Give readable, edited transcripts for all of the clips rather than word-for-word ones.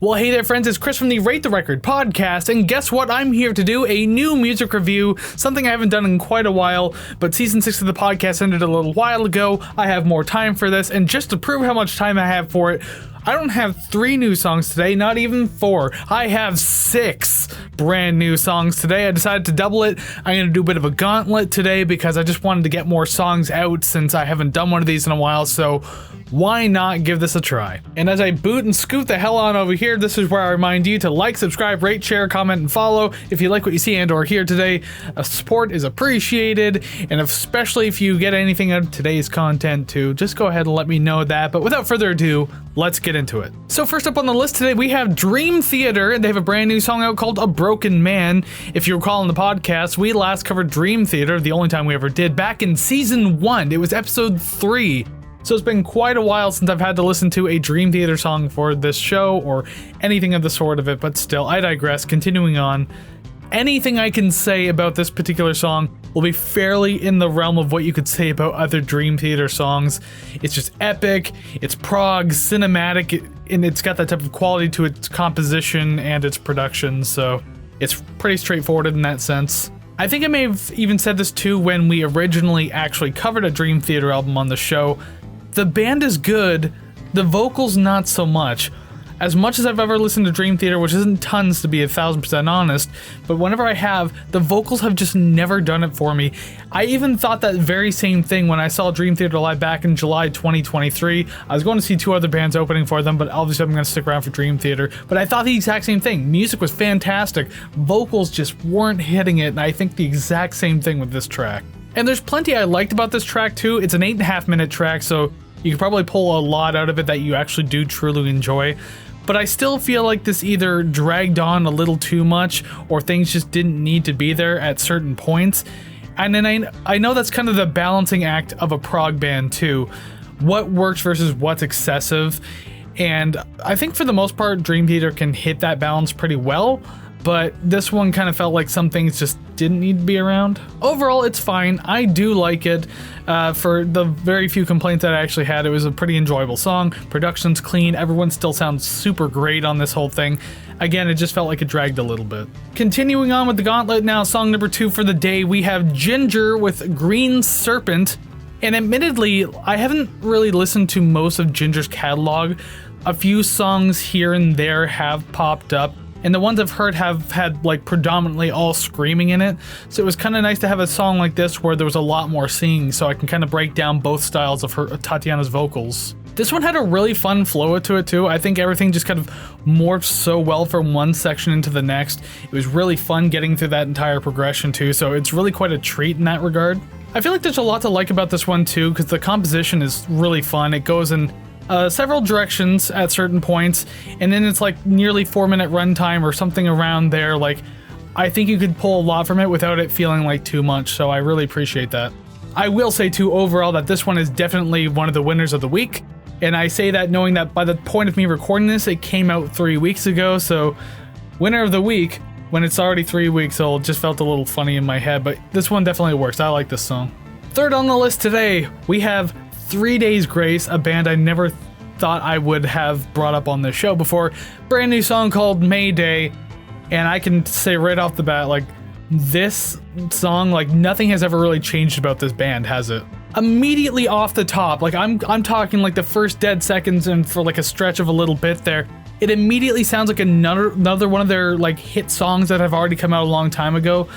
Well, hey there friends, it's Chris from the Rate the Record podcast, and guess what? I'm here to do a new music review, something I haven't done in quite a while, but season 6 of the podcast ended a little while ago. I have more time for this, and just to prove how much time I have for it, I don't have 3 new songs today, not even 4. I have 6 brand new songs today. I decided to double it. I'm going to do a bit of a gauntlet today because I just wanted to get more songs out since I haven't done one of these in a while, so why not give this a try? And as I boot and scoot the hell on over here, this is where I remind you to like, subscribe, rate, share, comment, and follow if you like what you see and or hear today. Support is appreciated, and especially if you get anything out of today's content too, just go ahead and let me know that. But without further ado, let's get into it. So first up on the list today, we have Dream Theater, and they have a brand new song out called A Broken Man. If you recall in the podcast, we last covered Dream Theater, the only time we ever did, back in season 1. It was episode 3. So it's been quite a while since I've had to listen to a Dream Theater song for this show or anything of the sort of it, but still, I digress. Continuing on, anything I can say about this particular song will be fairly in the realm of what you could say about other Dream Theater songs. It's just epic, it's prog, cinematic, and it's got that type of quality to its composition and its production, so it's pretty straightforward in that sense. I think I may have even said this too when we originally actually covered a Dream Theater album on the show. The band is good, the vocals not so much. As much as I've ever listened to Dream Theater, which isn't tons to be 1000% honest, but whenever I have, the vocals have just never done it for me. I even thought that very same thing when I saw Dream Theater live back in July 2023. I was going to see 2 other bands opening for them, but obviously I'm going to stick around for Dream Theater. But I thought the exact same thing. Music was fantastic, vocals just weren't hitting it, and I think the exact same thing with this track. And there's plenty I liked about this track too. It's an 8.5 minute track, so you can probably pull a lot out of it that you actually do truly enjoy. But I still feel like this either dragged on a little too much or things just didn't need to be there at certain points. And then I know that's kind of the balancing act of a prog band too. What works versus what's excessive. And I think for the most part, Dream Theater can hit that balance pretty well. But this one kind of felt like some things just didn't need to be around. Overall, it's fine. I do like it. For the very few complaints that I actually had, it was a pretty enjoyable song. Production's clean. Everyone still sounds super great on this whole thing. Again, it just felt like it dragged a little bit. Continuing on with the gauntlet now, song number 2 for the day, we have Jinjer with Green Serpent. And admittedly, I haven't really listened to most of Jinjer's catalog. A few songs here and there have popped up, and the ones I've heard have had like predominantly all screaming in it, so it was kind of nice to have a song like this where there was a lot more singing, so I can kind of break down both styles of Tatiana's vocals. This one had a really fun flow to it too. I think everything just kind of morphed so well from one section into the next. It was really fun getting through that entire progression too, so it's really quite a treat in that regard. I feel like there's a lot to like about this one too, because the composition is really fun. It goes in several directions at certain points, and then it's like nearly 4-minute runtime or something around there. Like, I think you could pull a lot from it without it feeling like too much, so I really appreciate that. I will say too, overall, that this one is definitely one of the winners of the week, and I say that knowing that by the point of me recording this, it came out 3 weeks ago, so winner of the week, when it's already 3 weeks old, just felt a little funny in my head, but this one definitely works. I like this song. Third on the list today, we have 3 Days Grace, a band I never thought I would have brought up on this show before. Brand new song called Mayday, and I can say right off the bat, like, this song, like, nothing has ever really changed about this band, has it? Immediately off the top, like, I'm talking like the first dead seconds and for like a stretch of a little bit there, it immediately sounds like another one of their like hit songs that have already come out a long time ago.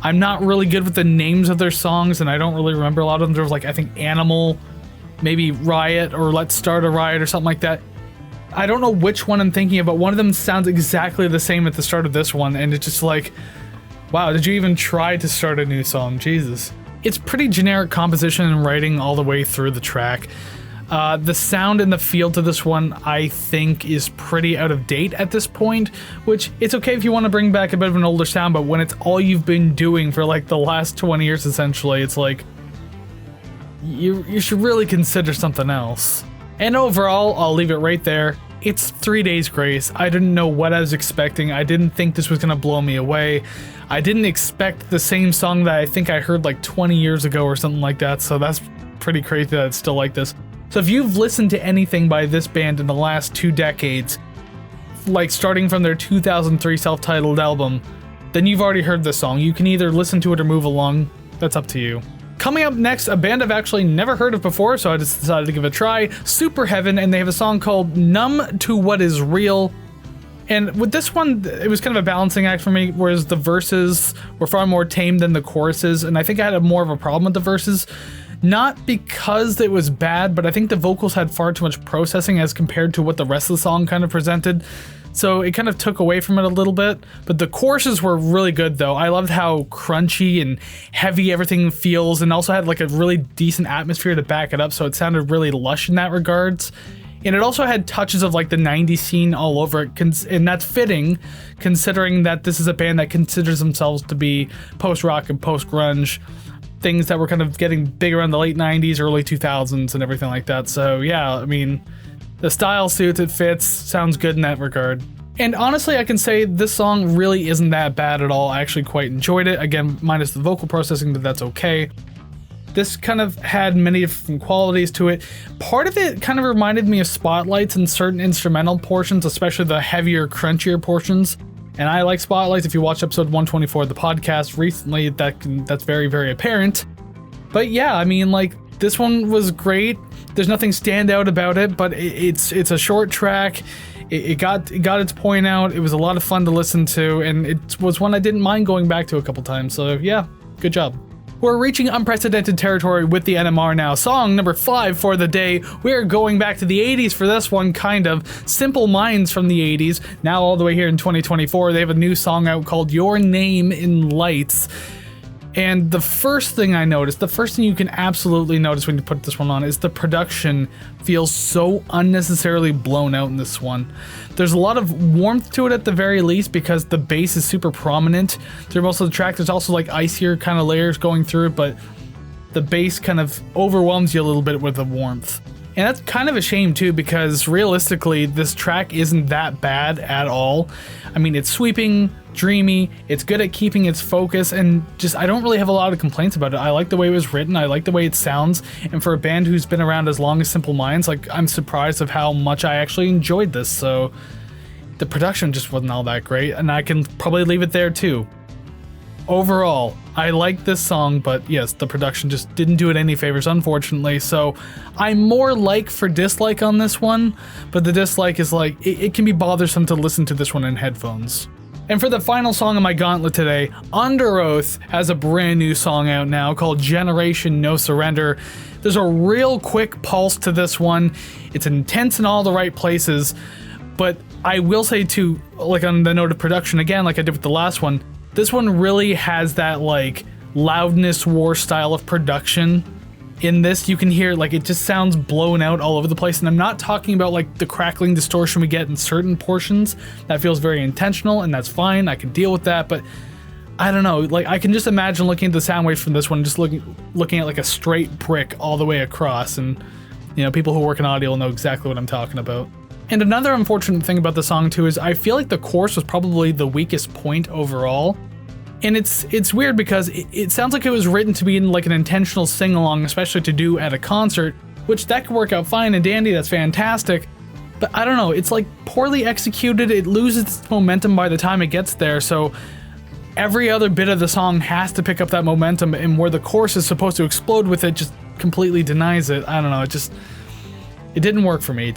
I'm not really good with the names of their songs, and I don't really remember a lot of them. There was like, I think Animal, maybe Riot, or Let's Start a Riot or something like that. I don't know which one I'm thinking of, but one of them sounds exactly the same at the start of this one, and it's just like, wow, did you even try to start a new song? Jesus. It's pretty generic composition and writing all the way through the track. The sound and the feel to this one, I think, is pretty out of date at this point, which it's okay if you want to bring back a bit of an older sound, but when it's all you've been doing for like the last 20 years essentially, it's like, you should really consider something else. And overall, I'll leave it right there. It's 3 Days Grace. I didn't know what I was expecting. I didn't think this was gonna blow me away. I didn't expect the same song that I think I heard like 20 years ago or something like that, so that's pretty crazy that it's still like this. So if you've listened to anything by this band in the last 2 decades, like starting from their 2003 self-titled album, then you've already heard this song. You can either listen to it or move along. That's up to you. Coming up next, a band I've actually never heard of before, so I just decided to give it a try. Superheaven, and they have a song called Numb to What Is Real. And with this one, it was kind of a balancing act for me, whereas the verses were far more tame than the choruses, and I think I had more of a problem with the verses. Not because it was bad, but I think the vocals had far too much processing as compared to what the rest of the song kind of presented. So it kind of took away from it a little bit. But the choruses were really good, though. I loved how crunchy and heavy everything feels, and also had like a really decent atmosphere to back it up, so it sounded really lush in that regards. And it also had touches of like the 90s scene all over it, and that's fitting considering that this is a band that considers themselves to be post-rock and post-grunge, things that were kind of getting big around the late 90s, early 2000s and everything like that. So yeah, I mean, the style suits, it fits, sounds good in that regard. And honestly, I can say this song really isn't that bad at all. I actually quite enjoyed it. Again, minus the vocal processing, but that's okay. This kind of had many different qualities to it. Part of it kind of reminded me of Spotlights in certain instrumental portions, especially the heavier, crunchier portions. And I like Spotlights. If you watch episode 124 of the podcast recently, that's very, very apparent. But yeah, I mean, like, this one was great. There's nothing standout about it, but it's a short track. It got its point out. It was a lot of fun to listen to, and it was one I didn't mind going back to a couple times. So yeah, good job. We're reaching unprecedented territory with the NMR now. Song number 5 for the day. We're going back to the 80s for this one, kind of. Simple Minds from the 80s. Now all the way here in 2024, they have a new song out called Your Name in Lights. And the first thing I noticed, the first thing you can absolutely notice when you put this one on, is the production feels so unnecessarily blown out in this one. There's a lot of warmth to it at the very least because the bass is super prominent through most of the track. There's also like icier kind of layers going through it, but the bass kind of overwhelms you a little bit with the warmth. And that's kind of a shame too, because realistically, this track isn't that bad at all. I mean, it's sweeping, dreamy, it's good at keeping its focus, and just I don't really have a lot of complaints about it. I like the way it was written, I like the way it sounds, and for a band who's been around as long as Simple Minds, like, I'm surprised of how much I actually enjoyed this. So the production just wasn't all that great, and I can probably leave it there too. Overall, I like this song, but yes, the production just didn't do it any favors, unfortunately. So I'm more like for dislike on this one, but the dislike is like, it can be bothersome to listen to this one in headphones. And for the final song on my gauntlet today, Underoath has a brand new song out now called Generation No Surrender. There's a real quick pulse to this one. It's intense in all the right places, but I will say too, like on the note of production again, like I did with the last one, this one really has that like loudness war style of production. In this, you can hear like it just sounds blown out all over the place, and I'm not talking about like the crackling distortion we get in certain portions. That feels very intentional, and that's fine. I can deal with that, but I don't know. Like I can just imagine looking at the sound waves from this one, just looking at like a straight brick all the way across, and you know, people who work in audio will know exactly what I'm talking about. And another unfortunate thing about the song too is I feel like the chorus was probably the weakest point overall. And it's weird because it sounds like it was written to be in like an intentional sing-along, especially to do at a concert, which that could work out fine and dandy, that's fantastic. But I don't know, it's like poorly executed, it loses its momentum by the time it gets there, so every other bit of the song has to pick up that momentum, and where the chorus is supposed to explode with it just completely denies it. I don't know, it didn't work for me,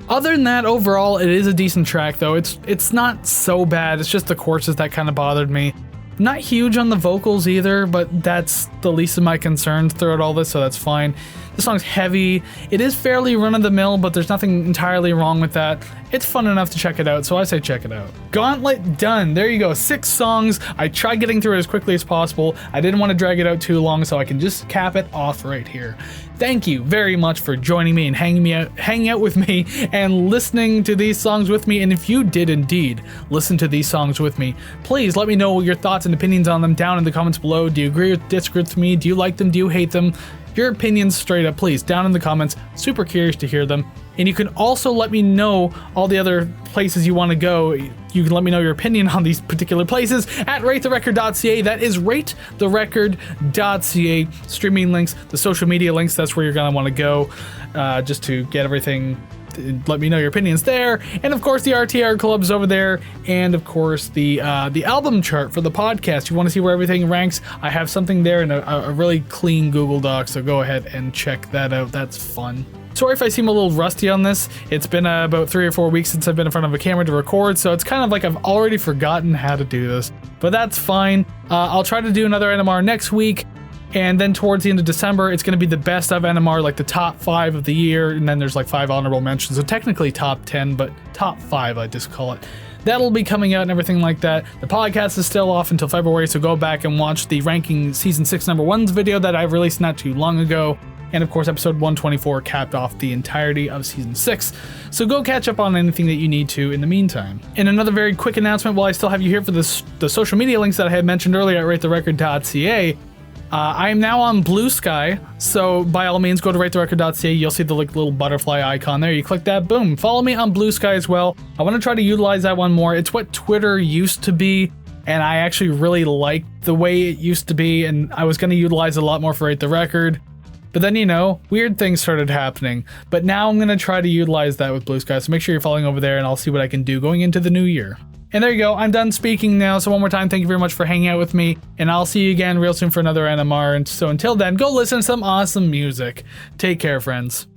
Other than that, overall, it is a decent track, though. It's not so bad. It's just the choruses that kind of bothered me. Not huge on the vocals either, but that's the least of my concerns throughout all this, so that's fine. The song's heavy. It is fairly run-of-the-mill, but there's nothing entirely wrong with that. It's fun enough to check it out, so I say check it out. Gauntlet done. There you go. 6 songs. I tried getting through it as quickly as possible. I didn't want to drag it out too long, so I can just cap it off right here. Thank you very much for joining me and hanging out with me and listening to these songs with me. And if you did indeed listen to these songs with me, please let me know your thoughts and opinions on them down in the comments below. Do you agree or disagree with me? Do you like them? Do you hate them? Your opinions straight up, please, down in the comments. Super curious to hear them. And you can also let me know all the other places you want to go. You can let me know your opinion on these particular places at ratetherecord.ca. That is ratetherecord.ca. Streaming links, the social media links, that's where you're going to want to go just to get everything let me know your opinions there. And of course, the RTR club's over there. And of course, the album chart for the podcast. You want to see where everything ranks? I have something there in a really clean Google Doc, so go ahead and check that out. That's fun. Sorry if I seem a little rusty on this. It's been about 3 or 4 weeks since I've been in front of a camera to record, so it's kind of like I've already forgotten how to do this. But that's fine. I'll try to do another NMR next week, and then towards the end of December, it's going to be the best of NMR, like the top 5 of the year, and then there's like 5 honorable mentions, so technically top 10, but top 5 I just call it. That'll be coming out and everything like that. The podcast is still off until February, so go back and watch the ranking Season 6 number 1s video that I released not too long ago. And of course, episode 124 capped off the entirety of Season 6. So go catch up on anything that you need to in the meantime. And another very quick announcement while I still have you here for the social media links that I had mentioned earlier at ratetherecord.ca. I am now on Blue Sky, so by all means go to ratetherecord.ca. You'll see the little butterfly icon there. You click that, boom. Follow me on Blue Sky as well. I want to try to utilize that one more. It's what Twitter used to be, and I actually really liked the way it used to be, and I was going to utilize it a lot more for Rate the Record. But then, weird things started happening. But now I'm going to try to utilize that with Blue Sky, so make sure you're following over there, and I'll see what I can do going into the new year. And there you go, I'm done speaking now, so one more time, thank you very much for hanging out with me, and I'll see you again real soon for another NMR, and so until then, go listen to some awesome music. Take care, friends.